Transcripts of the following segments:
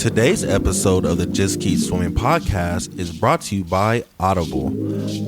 Today's episode of the Just Keep Swimming podcast is brought to you by Audible.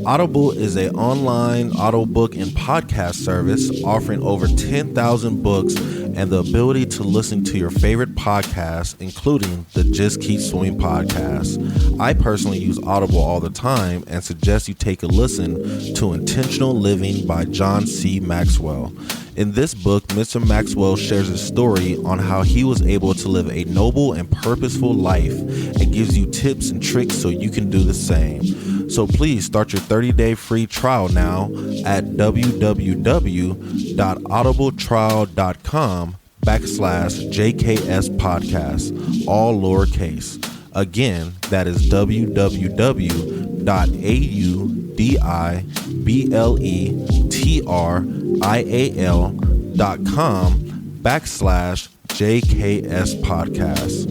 Audible is an online audiobook and podcast service offering over 10,000 books and the ability to listen to your favorite podcasts, including the Just Keep Swimming podcast. I personally use Audible all the time and suggest you take a listen to Intentional Living by John C. Maxwell. In this book, Mr. Maxwell shares his story on how he was able to live a noble and purposeful life and gives you tips and tricks so you can do the same. So please start your 30-day free trial now at www.audibletrial.com/JKS podcast, all lowercase. Again, that is www.audibletrial.com/JKS podcast.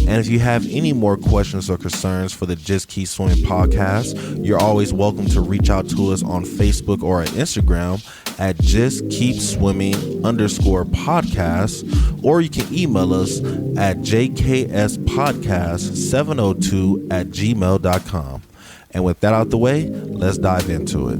And if you have any more questions or concerns for the Just Keep Swimming podcast, you're always welcome to reach out to us on Facebook or at Instagram at justskeepswimming_podcast, or you can email us at jkspodcast702@gmail.com. And with that out the way, let's dive into it.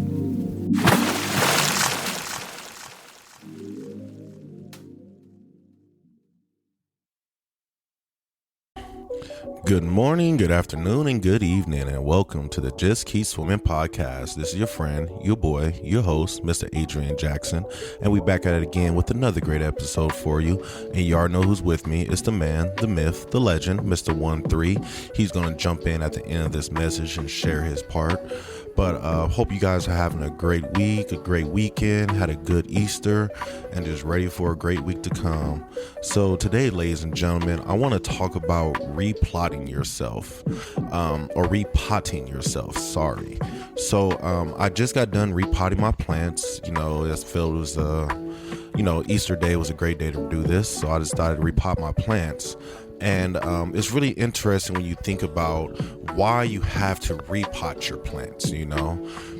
Good morning, good afternoon, and good evening, and welcome to the Just Keep Swimming podcast. This is your friend, your boy, your host, Mr. Adrian Jackson, and we back at it again with another great episode for you. And you already know who's with me. It's the man, the myth, the legend, Mr. 13. He's going to jump in at the end of this message and share his part. But hope you guys are having a great week, a great weekend, had a good Easter, and just ready for a great week to come. So today, ladies and gentlemen, I want to talk about repotting yourself, or repotting yourself, sorry. So I just got done repotting my plants. You know, I felt it was Easter day was a great day to do this, so I decided to repot my plants. And it's really interesting when you think about why you have to repot your plants,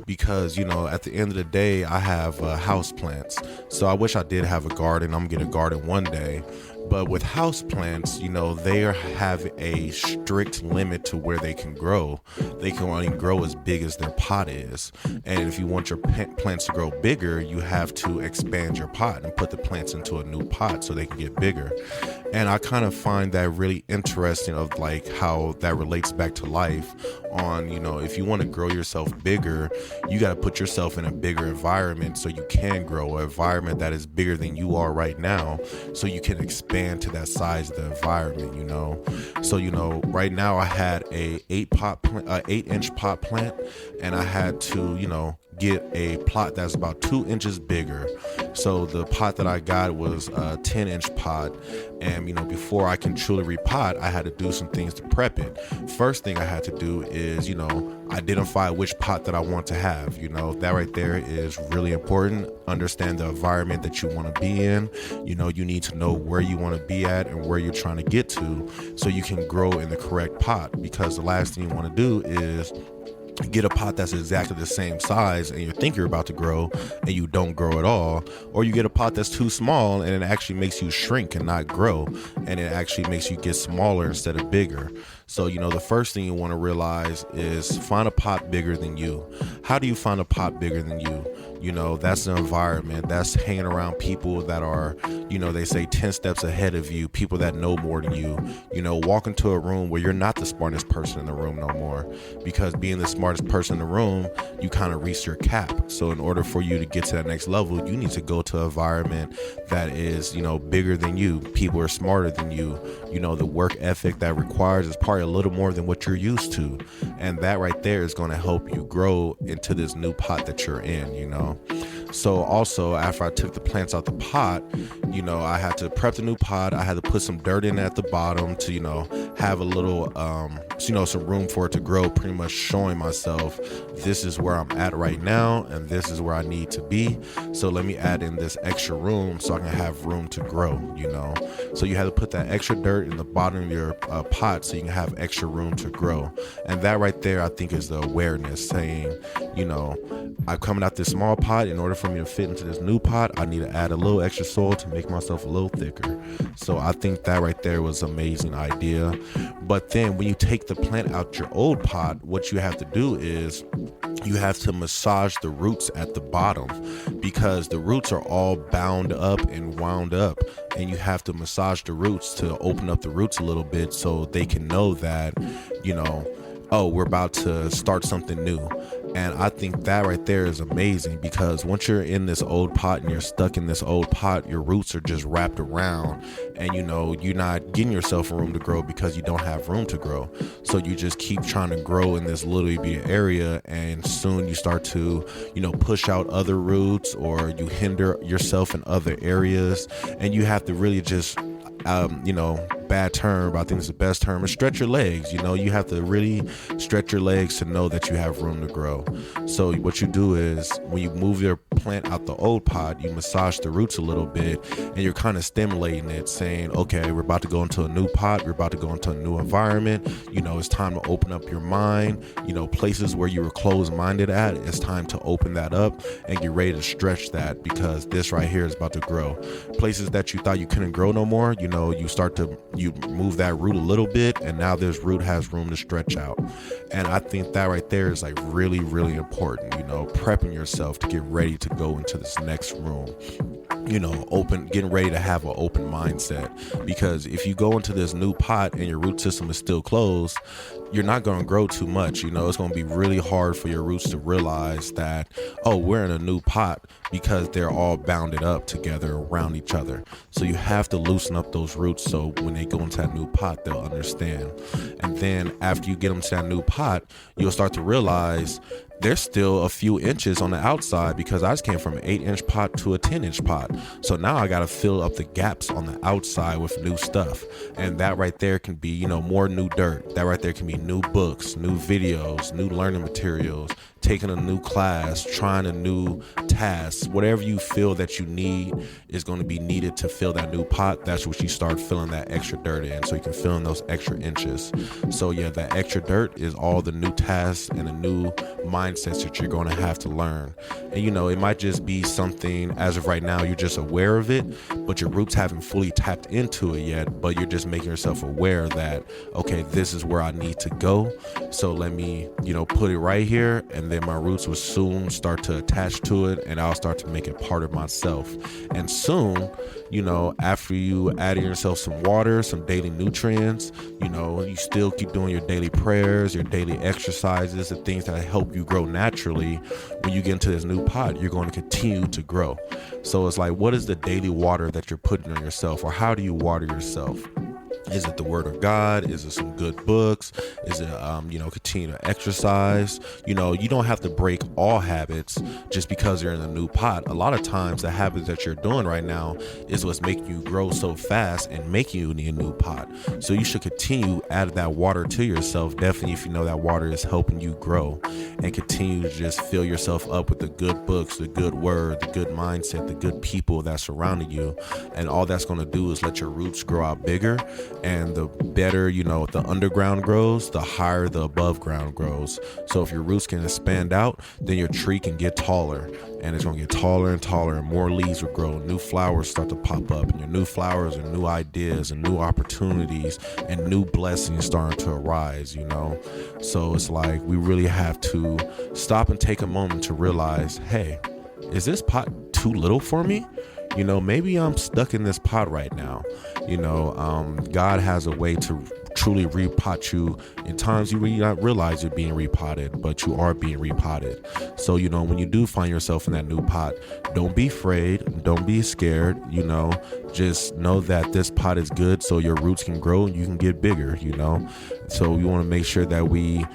because, at the end of the day, I have house plants. So I wish I did have a garden. I'm going to get a garden one day. But with house plants, they have a strict limit to where they can grow. They can only grow as big as their pot is. And if you want your plants to grow bigger, you have to expand your pot and put the plants into a new pot so they can get bigger. And I kind of find that really interesting of like how that relates back to life on, if you want to grow yourself bigger, you got to put yourself in a bigger environment so you can grow an environment that is bigger than you are right now, so you can expand to that size of the environment, So, right now I had a 8-inch pot plant, and I had to, get a plot that's about 2 inches bigger. So the pot that I got was a 10-inch pot, and before I can truly repot, I had to do some things to prep it. First thing I had to do is identify which pot that I want to have. That right there is really important. Understand the environment that you want to be in. You need to know where you want to be at and where you're trying to get to so you can grow in the correct pot, because the last thing you want to do is get a pot that's exactly the same size and you think you're about to grow and you don't grow at all, or you get a pot that's too small and it actually makes you shrink and not grow, and it actually makes you get smaller instead of bigger. So the first thing you want to realize is find a pot bigger than you. How do you find a pot bigger than you? That's the environment. That's hanging around people that are, they say 10 steps ahead of you, people that know more than you. Walk into a room where you're not the smartest person in the room no more, because being the smartest person in the room, you kind of reach your cap. So in order for you to get to that next level, you need to go to an environment that is, bigger than you. People are smarter than you. The work ethic that requires is probably a little more than what you're used to. And that right there is going to help you grow into this new pot that you're in, So also, after I took the plants out the pot, I had to prep the new pot. I had to put some dirt in at the bottom to, have a little, some room for it to grow, pretty much showing myself this is where I'm at right now and this is where I need to be. So let me add in this extra room so I can have room to grow, So you have to put that extra dirt in the bottom of your pot so you can have extra room to grow. And that right there, I think, is the awareness saying, I'm coming out this small pot. In order for for me to fit into this new pot, I need to add a little extra soil to make myself a little thicker. So I think that right there was an amazing idea. But then when you take the plant out your old pot, what you have to do is you have to massage the roots at the bottom, because the roots are all bound up and wound up, and you have to massage the roots to open up the roots a little bit so they can know that, oh, we're about to start something new. And I think that right there is amazing, because once you're in this old pot and you're stuck in this old pot, your roots are just wrapped around, and you're not getting yourself room to grow because you don't have room to grow. So you just keep trying to grow in this little bitty area, and soon you start to push out other roots, or you hinder yourself in other areas, and you have to really just bad term, but I think it's the best term, is stretch your legs. You have to really stretch your legs to know that you have room to grow. So what you do is, when you move your plant out the old pot, you massage the roots a little bit, and you're kind of stimulating it, saying, okay, we're about to go into a new pot, we're about to go into a new environment, it's time to open up your mind. Places where you were closed-minded at, it's time to open that up and get ready to stretch that, because this right here is about to grow. Places that you thought you couldn't grow no more, you move that root a little bit, and now this root has room to stretch out. And I think that right there is like really, really important, prepping yourself to get ready to go into this next room, getting ready to have an open mindset. Because if you go into this new pot and your root system is still closed, you're not going to grow too much. It's going to be really hard for your roots to realize that, oh, we're in a new pot, because they're all bounded up together around each other. So you have to loosen up those roots, so when they go into that new pot, they'll understand. And then after you get them to that new pot, you'll start to realize there's still a few inches on the outside, because I just came from an 8-inch pot to a 10-inch pot. So now I got to fill up the gaps on the outside with new stuff. And that right there can be, more new dirt. That right there can be new books, new videos, new learning materials, taking a new class, trying a new task. Whatever you feel that you need is going to be needed to fill that new pot. That's what you start filling that extra dirt in, so you can fill in those extra inches. So yeah, that extra dirt is all the new tasks and the new mindsets that you're going to have to learn. And it might just be something, as of right now, you're just aware of it, but your roots haven't fully tapped into it yet, but you're just making yourself aware that, okay, this is where I need to go. So let me, put it right here, and then my roots will soon start to attach to it, and I'll start to make it part of myself. And soon, after you add in yourself some water, some daily nutrients, you still keep doing your daily prayers, your daily exercises, the things that help you grow naturally. When you get into this new pot, you're going to continue to grow. So it's like, what is the daily water that you're putting on yourself, or how do you water yourself? Is it the word of God? Is it some good books? Is it, continue to exercise? You don't have to break all habits just because you're in a new pot. A lot of times the habits that you're doing right now is what's making you grow so fast and making you need a new pot. So you should continue add that water to yourself, definitely, if you know that water is helping you grow, and continue to just fill yourself up with the good books, the good word, the good mindset, the good people that's surrounding you. And all that's going to do is let your roots grow out bigger. And the better, the underground grows, the higher the above ground grows. So if your roots can expand out, then your tree can get taller, and it's going to get taller and taller, and more leaves will grow, new flowers start to pop up, and your new flowers are new ideas and new opportunities and new blessings starting to arise, So it's like, we really have to stop and take a moment to realize, hey, is this pot too little for me? Maybe I'm stuck in this pot right now. God has a way to truly repot you in times you really not realize you're being repotted, but you are being repotted. So, when you do find yourself in that new pot, don't be afraid. Don't be scared. Just know that this pot is good, so your roots can grow and you can get bigger, So we want to make sure that we,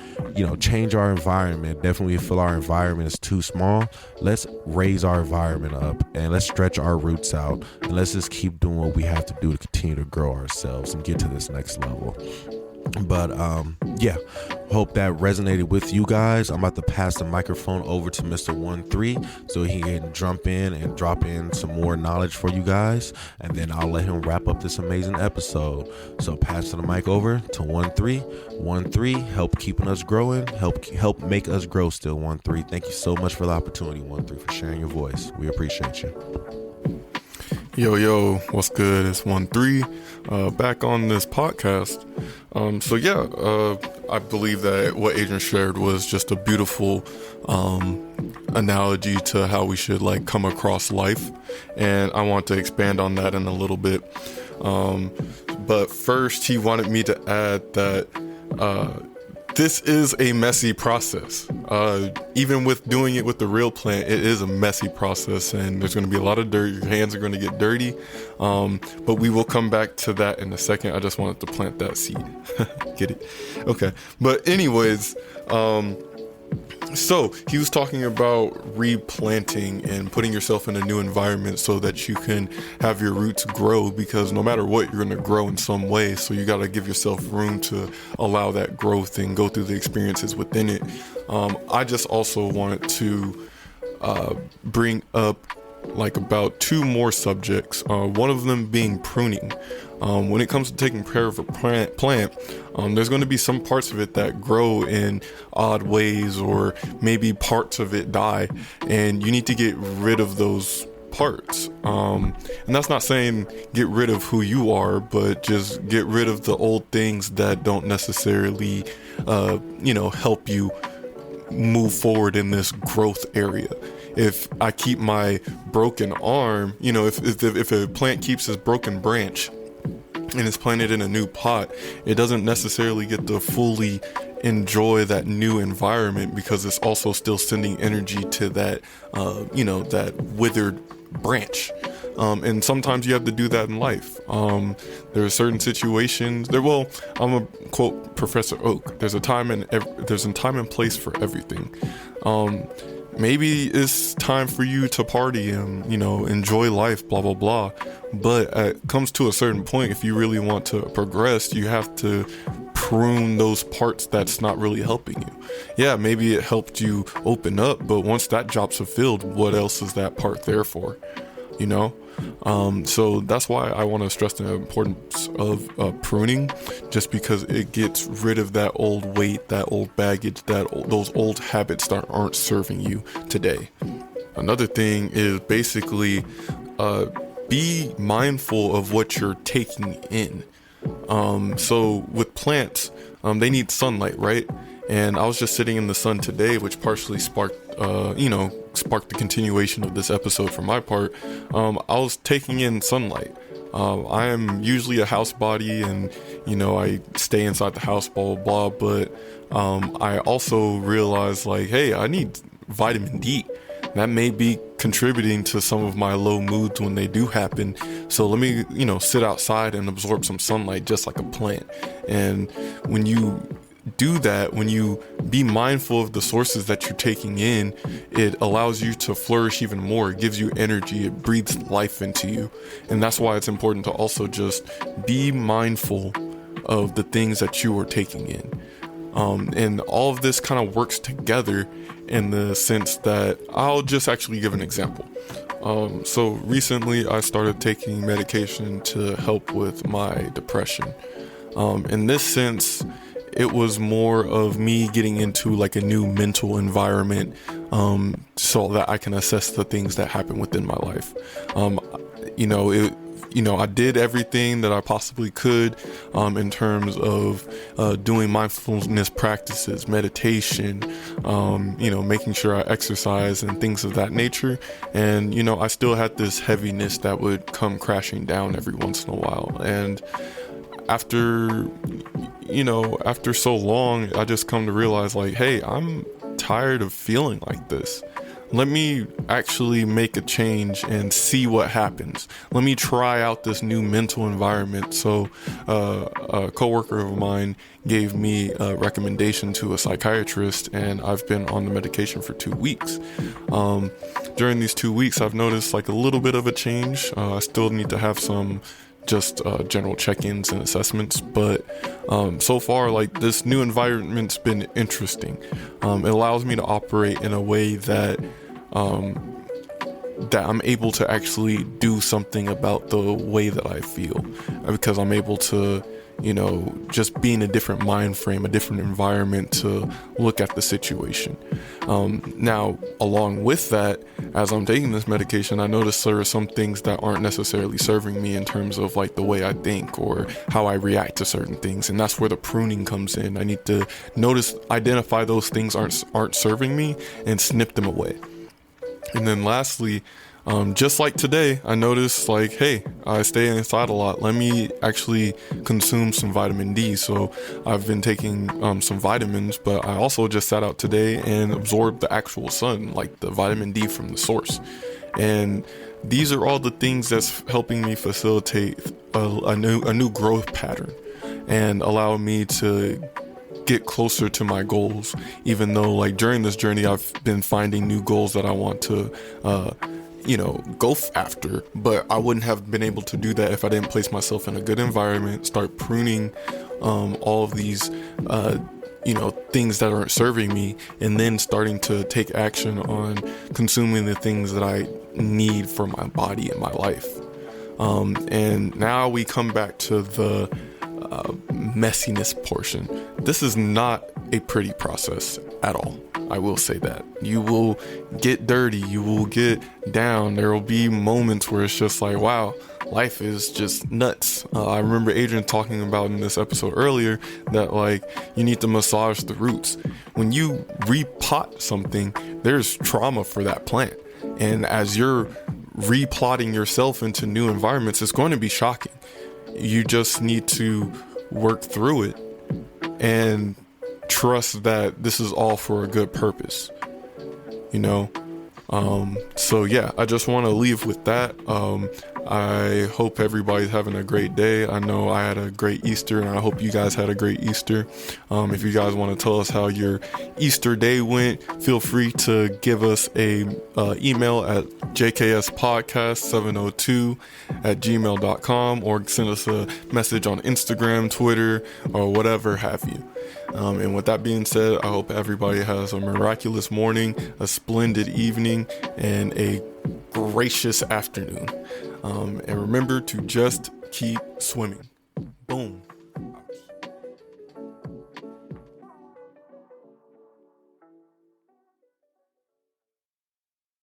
change our environment. Definitely feel our environment is too small. Let's raise our environment up, and let's stretch our roots out, and let's just keep doing what we have to do to continue to grow ourselves and get to this next level. But Hope that resonated with you guys. I'm about to pass the microphone over to Mr. 13 so he can jump in and drop in some more knowledge for you guys, and then I'll let him wrap up this amazing episode. So pass the mic over to 13. 13, help keeping us growing, help make us grow still. 13, thank you so much for the opportunity, 13, for sharing your voice. We appreciate you. Yo, what's good? It's 13, back on this podcast. I believe that what Adrian shared was just a beautiful analogy to how we should come across life, and I want to expand on that in a little bit. But first, he wanted me to add that this is a messy process. Even with doing it with the real plant, it is a messy process, and there's going to be a lot of dirt. Your hands are going to get dirty, but we will come back to that in a second. I just wanted to plant that seed. Get it? Okay. But anyways, so he was talking about replanting and putting yourself in a new environment so that you can have your roots grow, because no matter what, you're going to grow in some way. So you got to give yourself room to allow that growth and go through the experiences within it. I just also wanted to bring up about two more subjects, one of them being pruning. When it comes to taking care of a plant, there's going to be some parts of it that grow in odd ways, or maybe parts of it die, and you need to get rid of those parts. And that's not saying get rid of who you are, but just get rid of the old things that don't necessarily, help you move forward in this growth area. If I keep my broken arm, if a plant keeps its broken branch and it's planted in a new pot, it doesn't necessarily get to fully enjoy that new environment, because it's also still sending energy to that, that withered branch. And sometimes you have to do that in life. There are certain situations I'm gonna quote Professor Oak. There's a time and place for everything. Maybe it's time for you to party and, enjoy life, blah, blah, blah. But it comes to a certain point, if you really want to progress, you have to prune those parts that's not really helping you. Yeah, maybe it helped you open up, but once that job's fulfilled, what else is that part there for? So that's why I want to stress the importance of pruning, just because it gets rid of that old weight, that old baggage, those old habits that aren't serving you today. Another thing is basically be mindful of what you're taking in. So with plants, they need sunlight, right? And I was just sitting in the sun today, which partially sparked the continuation of this episode for my part. I was taking in sunlight. I am usually a house body, and I stay inside the house, blah blah blah. But I also realized hey, I need vitamin D. That may be contributing to some of my low moods when they do happen. So let me sit outside and absorb some sunlight, just like a plant. And when you do that, when you be mindful of the sources that you're taking in, it allows you to flourish even more. It gives you energy. It breathes life into you. And that's why it's important to also just be mindful of the things that you are taking in. And all of this kind of works together in the sense that I'll just actually give an example. So recently I started taking medication to help with my depression. In this sense, it was more of me getting into a new mental environment, so that I can assess the things that happen within my life. I did everything that I possibly could, in terms of doing mindfulness practices, meditation, making sure I exercise and things of that nature. And, I still had this heaviness that would come crashing down every once in a while. And after so long, I just come to realize hey, I'm tired of feeling like this. Let me actually make a change and see what happens. Let me try out this new mental environment. So a coworker of mine gave me a recommendation to a psychiatrist, and I've been on the medication for 2 weeks. During these 2 weeks, I've noticed a little bit of a change. I still need to have some just general check-ins and assessments. But so far, like, this new environment's been interesting. It allows me to operate in a way that I'm able to actually do something about the way that I feel, because I'm able to, just be in a different mind frame, a different environment to look at the situation. Now, along with that, as I'm taking this medication, I notice there are some things that aren't necessarily serving me in terms of like the way I think or how I react to certain things. And that's where the pruning comes in. I need to identify those things aren't serving me and snip them away. And then lastly, just like today, I noticed like, hey, I stay inside a lot. Let me actually consume some vitamin D. So I've been taking some vitamins, but I also just sat out today and absorbed the actual sun, like the vitamin D from the source. And these are all the things that's helping me facilitate a new growth pattern and allow me to get closer to my goals, even though like during this journey I've been finding new goals that I want to go after, but I wouldn't have been able to do that if I didn't place myself in a good environment, start pruning all of these things that aren't serving me, and then starting to take action on consuming the things that I need for my body and my life. And now we come back to the messiness portion. This is not a pretty process at all. I will say that. You will get dirty. You will get down. There will be moments where it's just like, wow, life is just nuts. I remember Adrian talking about in this episode earlier that like you need to massage the roots. When you repot something, there's trauma for that plant. And as you're replotting yourself into new environments, it's going to be shocking. You just need to work through it and trust that this is all for a good purpose, so yeah, I just want to leave with that. I hope everybody's having a great day. I know I had a great Easter, and I hope you guys had a great Easter. If you guys want to tell us how your Easter day went, feel free to give us a email at jkspodcast702@gmail.com, or send us a message on Instagram, Twitter, or whatever have you. And with that being said, I hope everybody has a miraculous morning, a splendid evening, and a gracious afternoon. And remember to just keep swimming.